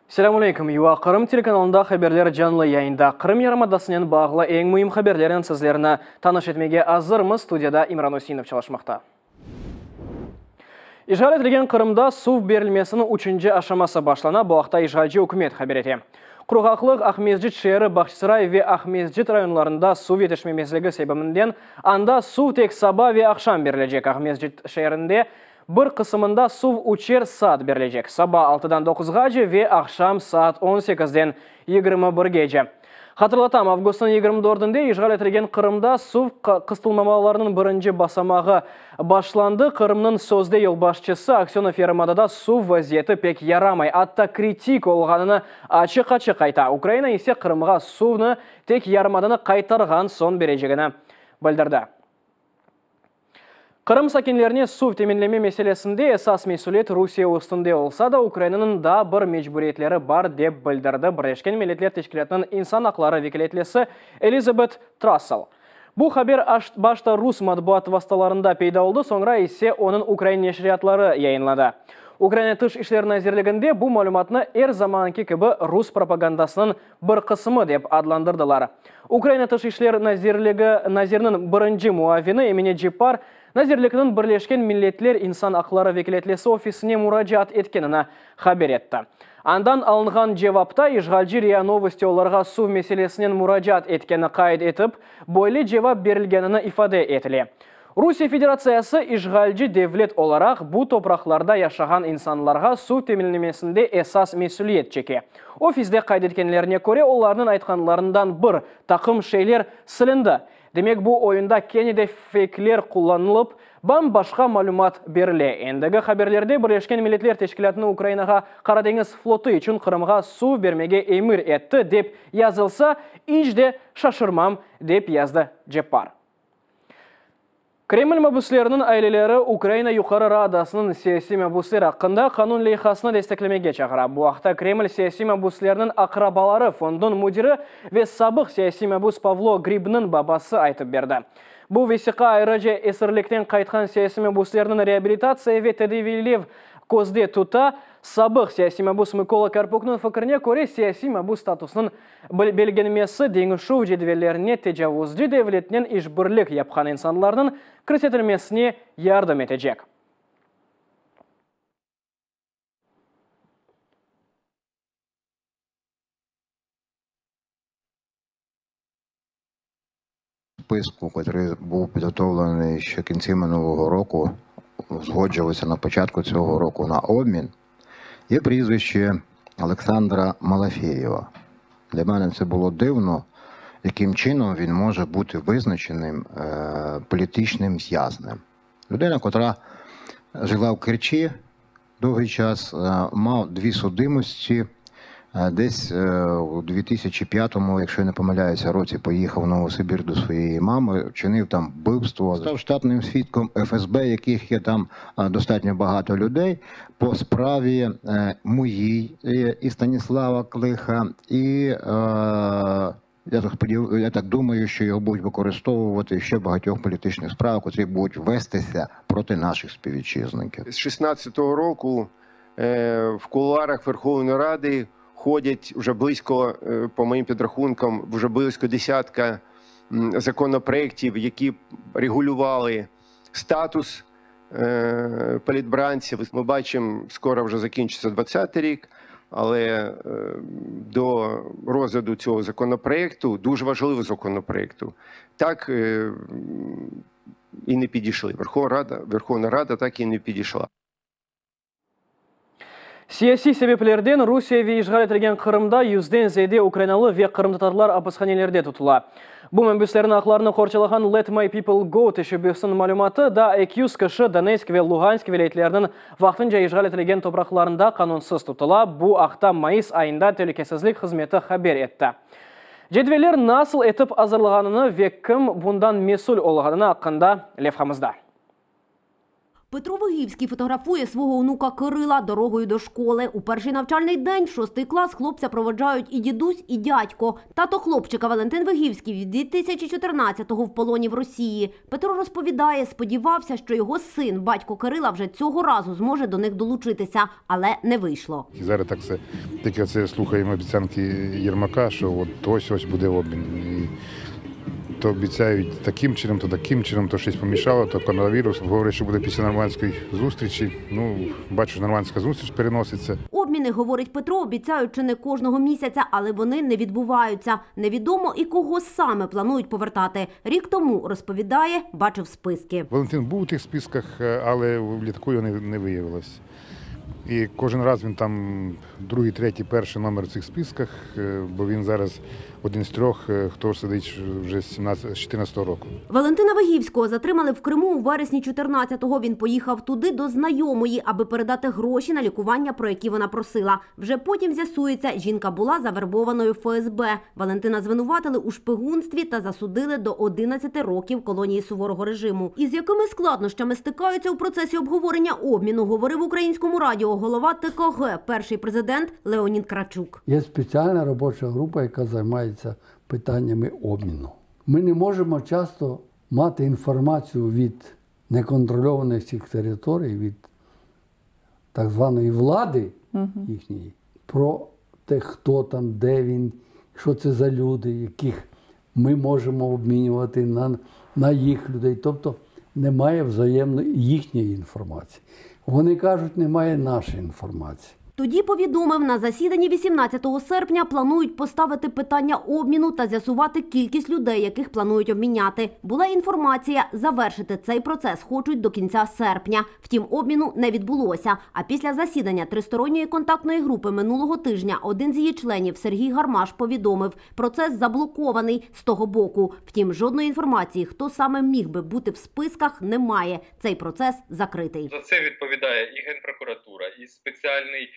Сәлем алейкум. Юа Қырым телеканалында хабарлар жанлы яйында. Қырым ярымадасының бағылы ең мұйым хабарларын сізлеріне таныш етмеге азырмыз. Студияда Имран Осинов çalışмақта. Ижғал етілген Қырымда су берілмесінің 3-ші ашамасы башлана, бұл ақта ижғалжы үкімет хабар ете. Құрғақлық Ахмезжит шәрі, Бахчисарай ве Ахмезжит районларында су етішмемезлігі себебінден анда су тек саба ве ақшам берілежек. Ахмезжит шәрінде бір қысымында су учер саат берілежек. Саба 6-дан 9-ға же ве ақшам саат 18-ден 21-ге же. Қатырлатам, августың 24-інде ижғал етілген Қырымда су қыстылмамаларының бірінші басамағы башланды. Қырымның сөзде ел башчысы Аксенов Ермадада су вазиеті пек ярамай, атта критик олғаныны ачы-қачы қайта. Украина есе Қырымға суны тек ярмаданы қайтарған сон бережегіні білдірді. Қырым сакинлеріне су теменлеме мәселесінде esas mesuliyet Русия үстінде олса да, Украинаның да бір мejburiyetlері бар деп білдірді Бірleşken Milletler Teşkilatı'nın insan hakları vekilletlisi Elizabeth Trussell. Bu haber başta Rus matbuat vasıtalarında peyda oldu, sonra ise onun Ukrayna neşriyatları yayınladı. Ukrayna Tış İşleri Nazirliğinde bu malumatını her zamanki gibi Rus propagandasının bir kısmı deyip adlandırdılar. Ukrayna Tış İşleri Nazirliğinin birinci muavini Emine Cipar, Nazirliğinin Birleşken Milletler İnsan Hakları Vekilletlisi ofisine müracaat etkenini haber etti. Andan alınған cevapta işgalci RIA Novosti olarga su meselesinin müracaat etkeni kayıt etip, böyle cevap verilgenini ifade etili. Rusiya Federatsiyası işgalci devlet olarak bu topraklarda yaşayan insanlarga su teminlemesinde esas mesuliyet çeki. Ofisde kaydetkenlerine göre onların aytkanlarından bir takım şeyler silindi. Demek bu oyunda Kenne'de fake'ler kullanılıp, başka malumat berildi. Endigi haberlerde Birleşken Milletler Teşkilatı'nın Ukrayna'ga Karadeniz flotu için Kırım'a su vermege emir etti dep yazılsa, hiç de şaşırmam dep yazdı Cepar. Kreml mabuslarının aileleri Ukrayna Yukarı Radasının siyasi mabuslar hakkında kanun leyhasını desteklemeye çağırdı. Bu vaqtda Kreml siyasi mabuslarının akrabaları fondun müdiri ve sabık siyasi mabus Pavlo Grib'nin babası aytıp berdi. Bu vesika ayrıca esirlikten kaytkan siyasi mabuslarının reabilitasiya ve tedaviliv көзде tuta, sabık siyasi mabus Mykola Karpuk'nun fikrine göre siyasi mabus statusunun belgelenmesi Denişov cedvellerine tecavüzcü devletinin işbirlik yapkan insanların kırsetilmesine yardım edecek. Списку, який був підготовлений ще в кінці минулого року, згоджувався на початку цього року на обмін, є прізвище Олександра Малафєєва. Для мене це було дивно, яким чином він може бути визначеним політичним в'язнем. Людина, котра жила в Керчі довгий час, мав дві судимості. Десь у 2005-му, якщо я не помиляюся, році поїхав в Новосибір до своєї мами, вчинив там вбивство. Став штатним свідком ФСБ, яких є там достатньо багато людей, по справі моїй і Станіслава Клиха. І я так думаю, що його будуть використовувати ще в багатьох політичних справах, які будуть вестися проти наших співвітчизників. З 16-го року в кулуарах Верховної Ради ходять вже близько, по моїм підрахункам, вже близько десятка законопроєктів, які регулювали статус політбранців. Ми бачимо, скоро вже закінчиться 20-й рік, але до розгляду цього законопроєкту, дуже важливого законопроєкту, так і не підійшли. Верховна Рада так і не підійшла. Siyasi sebeplerden Rusya ve işgal edilen Kırım'da 100'den ziyade Ukraynalı ve Kırım Tatarlar hapishanelerde tutula. Bu menbüslerin haklarını korçalagan Let My People Go teşebbüsünün malumatı da 200 kişi Donetsk ve Luhansk vilayetlerinin vaxtınca işgal edilen topraklarında kanunsuz tutula. Bu haqta Mayıs ayında Təhlükəsizlik Hizmeti haber etti. Cedveller nasıl etip hazırlanğanını ve kim bundan mesul olğanını hakkında levhamızda. Петро Вигівський фотографує свого онука Кирила дорогою до школи. У перший навчальний день в 6 клас хлопця проводжають і дідусь, і дядько. Тато хлопчика Валентин Вигівський від 2014-го в полоні в Росії. Петро розповідає, сподівався, що його син, батько Кирила, вже цього разу зможе до них долучитися, але не вийшло. І зараз так все, тільки це слухаємо обіцянки Єрмака, що от ось буде обмін. І то обіцяють таким чином, то таким чином, то щось помішало, то коронавірус. Говорять, що буде після нормандської зустрічі. Ну, бачу, що нормандська зустріч переноситься. Обміни, говорить Петро, обіцяють чи не кожного місяця, але вони не відбуваються. Невідомо і кого саме планують повертати. Рік тому, розповідає, бачив списки. Валентин був у тих списках, але в літаку його не виявилось. І кожен раз він там другий, третій, перший номер в цих списках, бо він зараз один з трьох, хто сидить вже з 14 року. Валентина Вигівського затримали в Криму у вересні 14-го. Він поїхав туди до знайомої, аби передати гроші на лікування, про які вона просила. Вже потім з'ясується, жінка була завербованою ФСБ. Валентина звинуватили у шпигунстві та засудили до 11 років колонії суворого режиму. Із якими складнощами стикаються у процесі обговорення обміну, говорив українському радіо голова ТКГ, перший президент Леонід Кравчук. Є спеціальна робоча група, яка займається питаннями обміну. Ми не можемо часто мати інформацію від неконтрольованих цих територій, від так званої влади їхньої, про те, хто там, де він, що це за люди, яких ми можемо обмінювати на їх людей. Тобто немає взаємної їхньої інформації. Вони кажуть, немає нашої інформації. Тоді повідомив, на засіданні 18 серпня планують поставити питання обміну та з'ясувати кількість людей, яких планують обміняти. Була інформація, завершити цей процес хочуть до кінця серпня. Втім, обміну не відбулося. А після засідання тристоронньої контактної групи минулого тижня один з її членів, Сергій Гармаш, повідомив, процес заблокований з того боку. Втім, жодної інформації, хто саме міг би бути в списках, немає. Цей процес закритий. За це відповідає і Генпрокуратура, і спеціальне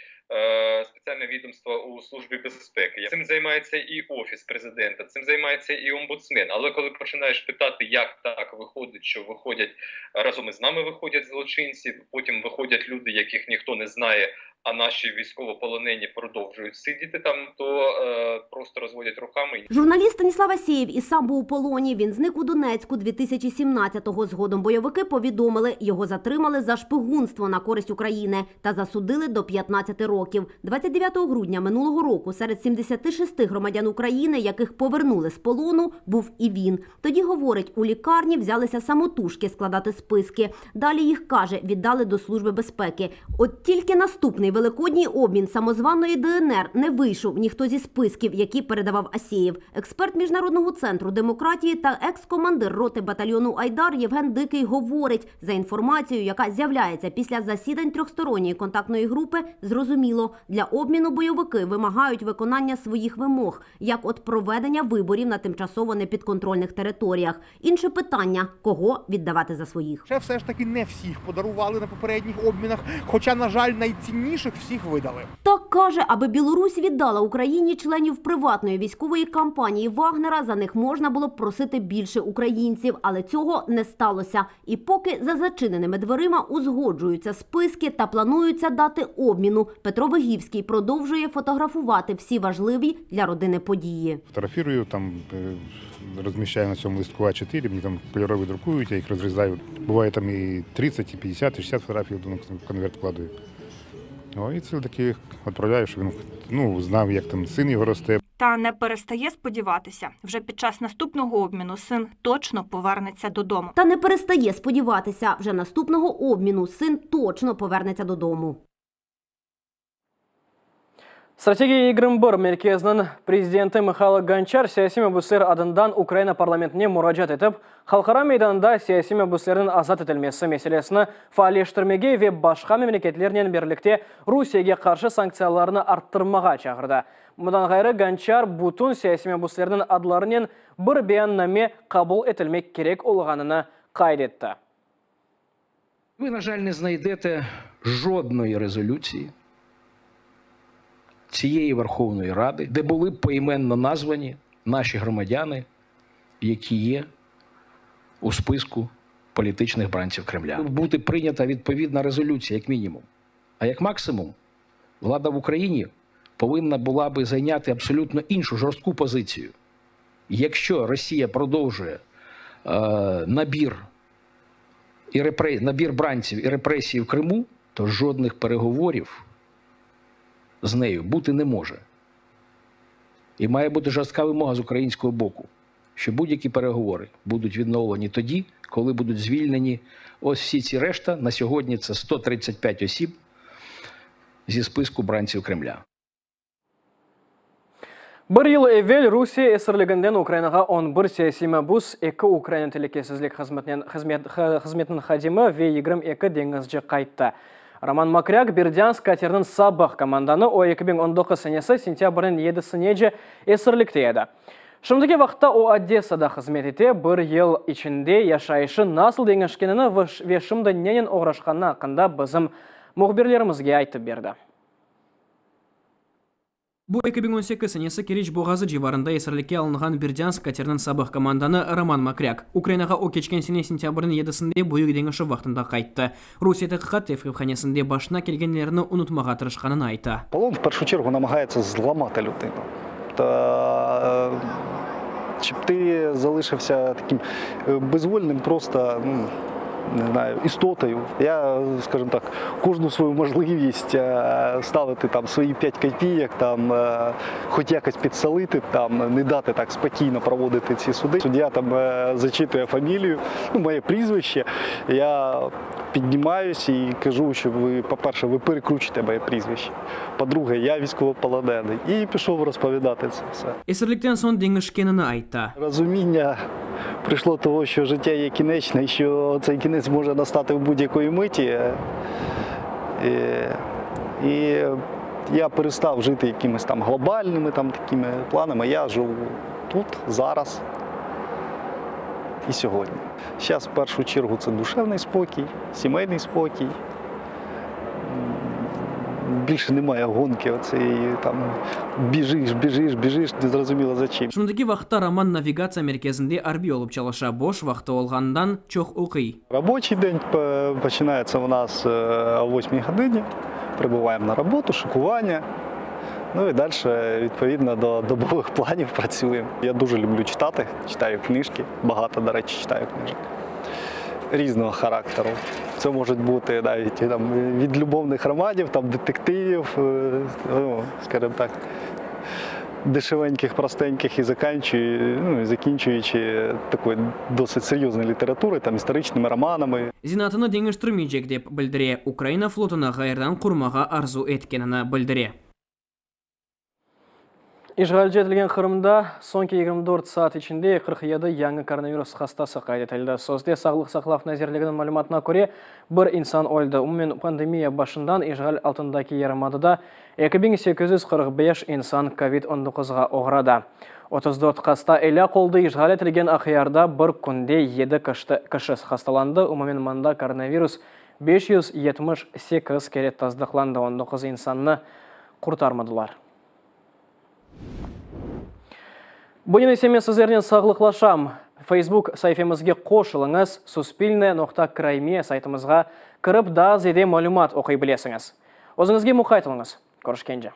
відомство у Службі безпеки. Цим займається і Офіс президента, цим займається і омбудсмен. Але коли починаєш питати, як так виходить, що виходять разом із нами виходять злочинці, потім виходять люди, яких ніхто не знає, а наші військовополонені продовжують сидіти там, то просто розводять руками. Журналіст Станіслав Асєєв і сам був у полоні. Він зник у Донецьку 2017-го. Згодом бойовики повідомили, його затримали за шпигунство на користь України та засудили до 15 років. 29 грудня минулого року серед 76 громадян України, яких повернули з полону, був і він. Тоді, говорить, у лікарні взялися самотужки складати списки. Далі їх, каже, віддали до Служби безпеки. От тільки наступний великодній обмін самозваної ДНР не вийшов ніхто зі списків, які передавав Асєєв. Експерт Міжнародного центру демократії та екс-командир роти батальйону «Айдар» Євген Дикий говорить, за інформацією, яка з'являється після засідань трьохсторонньої контактної групи, зрозуміло, для обміну бойовики вимагають виконання своїх вимог, як от проведення виборів на тимчасово непідконтрольних територіях. Інше питання – кого віддавати за своїх. Ще все ж таки не всіх подарували на попередніх обмінах, хоча, на жаль, найцінніших всіх видали. Так каже, аби Білорусь віддала Україні членів приватної військової кампанії Вагнера, за них можна було б просити більше українців, але цього не сталося. І поки за зачиненими дверима узгоджуються списки та плануються дати обміну, Петро Вигівський продовжує фотографувати всі важливі для родини події. Фотографірую, там розміщаю на цьому листку А4, мені там кольорові друкують, я їх розрізаю. Буває там і 30, і 50, і 60 фотографій в конверт вкладаю. І це таки відправляю, щоб він знав, як там син його росте. Та не перестає сподіватися. Вже під час наступного обміну син точно повернеться додому. Та не перестає сподіватися. Вже наступного обміну син точно повернеться додому. Стратегия Игрымбыр мерkezінің президенті Михаил Гончар саяси мәбүслер адындан Украина парламентіне мұражат етіп, халқара мейданында саяси мәбүслердің азат етілмесі мәселесіні фаалештірмеге ве башқа мемлекетлерінен берлікте Русияге қаршы санкцияларыны арттырмаға чағырды. Мұдан ғайры Гончар бұтын саяси мәбүслердің адларынан бір баяннаме қабыл етілмек керек олғаныны қайд етті. Ви, на жаль, не знайдете жодної резолюції цієї Верховної Ради, де були б поіменно названі наші громадяни, які є у списку політичних бранців Кремля. Тут бути прийнята відповідна резолюція, як мінімум. А як максимум, влада в Україні повинна була би зайняти абсолютно іншу жорстку позицію. Якщо Росія продовжує набір бранців і репресій в Криму, то жодних переговорів з нею бути не може. І має бути жорстка вимога з українського боку, що будь-які переговори будуть відновлені тоді, коли будуть звільнені ось всі ці решта. На сьогодні це 135 осіб зі списку бранців Кремля. Bir yıl evvel Rusiya esirliginden Ukraynaga 11 siyasi mabus, 2 Ukrayna Telekeşsizlik Hizmetinin xadimi ve 22 dengizci qaytdı. Roman Makryak Berdiansk katerinin sabah komandani o 2019 senesi sentyabrın 7-sine esirlikte edi. Şimdiki vaqtda o Odessada xizmet eti, bir yıl içinde yaşayışı nasıl değişkenini ve şimdi neyin uğraşkanı hakkında bizim muhbirlerimizge aytып berdi. Bu 2018 senesi Kerech boğazı civarında esirlikке alınған Berdiansk katerinin sabah komandanı Roman Makryak. Ukraynaga o keçken sene sentyabrın 7-sinde Buyuk dengişi vaqtında qaytdı. Rusiya Tadqiqat тевханасында başına kelgenlerini unutmağa tırışqanын aytты. Полон в першу чергу намагається зламати людину. Щоб ти залишився таким безвольним просто, не знаю, істотою. Я, скажімо так, кожну свою можливість ставити там свої 5 копійок, там хоч якось підсолити, там не дати так спокійно проводити ці суди. Суддя там зачитує фамілію, моє прізвище. Я піднімаюся і кажу, що ви, по-перше, ви перекручуєте моє прізвище. По-друге, я військовополонений. І пішов розповідати це все. Esirlikten son dengişkenini aytты. Розуміння прийшло того, що життя є кінечне, і що цей кінець може настати в будь-якої миті. І я перестав жити якимись там глобальними такими планами. Я живу тут, зараз і сьогодні. Зараз в першу чергу це душевний спокій, сімейний спокій. Більше немає гонки оцеї, там біжиш, не зрозуміло за чим. Шундагы вақытта Роман навигация мерkezінде арби олып чалыша, бош вақыты олғандан чоқ оқи. Робочий день починається у нас о 8 годині. Прибуваємо на роботу, шикування. Ну і далі, відповідно, до добових планів працюємо. Я дуже люблю читати, читаю книжки, багато, до речі, читаю книжок. Різного характеру. Це можуть бути навіть там, від любовних романів, там, детективів, скажімо так, дешевеньких, простеньких і закінчуючи такою досить серйозною літературою, там, історичними романами. Зинатыны деңіштірмейджек деп білдіре, Украина флотына ғайырдан құрмаға арзу еткенini білдіре. İşgalci etilgen Kırım'da sonki 24 saat içinde 47 yangi koronavirus hastası kaydetildi. Sözde Sağlık Saqlaf Nazirliginin malumatına göre bir insan öldü. Umumen pandemiya başından işgal altındaki yarımadada 2845 insan COVID-19'a uğradı. 34 hasta ele koldu. İşgal etilgen ahiyarda bir kunde 7 kişi hastalandı. Umumen manda koronavirus 578 kere tasdiqlandı. 19 insanını kurtarmadılar. Бұйын есемен сіздерден сағылықлашам. Facebook сайфемізге қошылыңыз, suspilne.krayme сайтымызға кіріп да зеде мәлімат оқи білесіңіз. Өзіңізге мұқайтылыңыз. Көрішкенде.